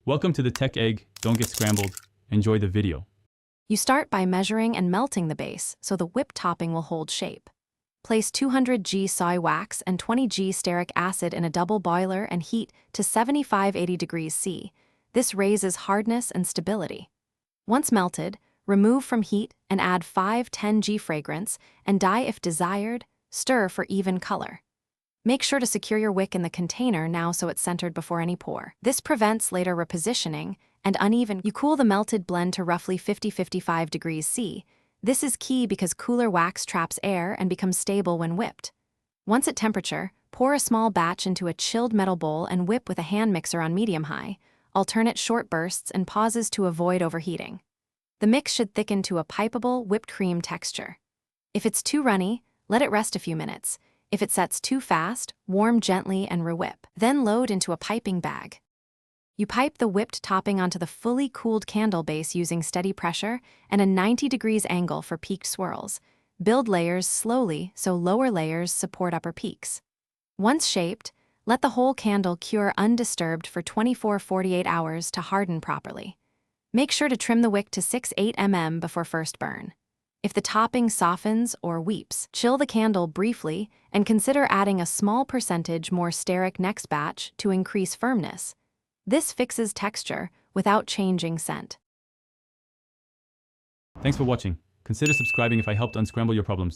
Welcome to the Tech Egg. Don't get scrambled. Enjoy the video. You start by measuring and melting the base so the whipped topping will hold shape. Place 200 g soy wax and 20 g stearic acid in a double boiler and heat to 75-80 degrees C. This raises hardness and stability. Once melted, remove from heat and add 5-10 g fragrance and dye if desired. Stir for even color. Make sure to secure your wick in the container now so it's centered before any pour. This prevents later repositioning and uneven. You cool the melted blend to roughly 50-55 degrees C. This is key because cooler wax traps air and becomes stable when whipped. Once at temperature, pour a small batch into a chilled metal bowl and whip with a hand mixer on medium-high. Alternate short bursts and pauses to avoid overheating. The mix should thicken to a pipeable whipped cream texture. If it's too runny, let it rest a few minutes. If it sets too fast, warm gently and re-whip. Then load into a piping bag. You pipe the whipped topping onto the fully cooled candle base using steady pressure and a 90 degrees angle for peaked swirls. Build layers slowly so lower layers support upper peaks. Once shaped, let the whole candle cure undisturbed for 24-48 hours to harden properly. Make sure to trim the wick to 6-8 mm before first burn. If the topping softens or weeps, chill the candle briefly and consider adding a small percentage more stearic next batch to increase firmness. This fixes texture without changing scent. Thanks for watching. Consider subscribing if I helped unscramble your problems.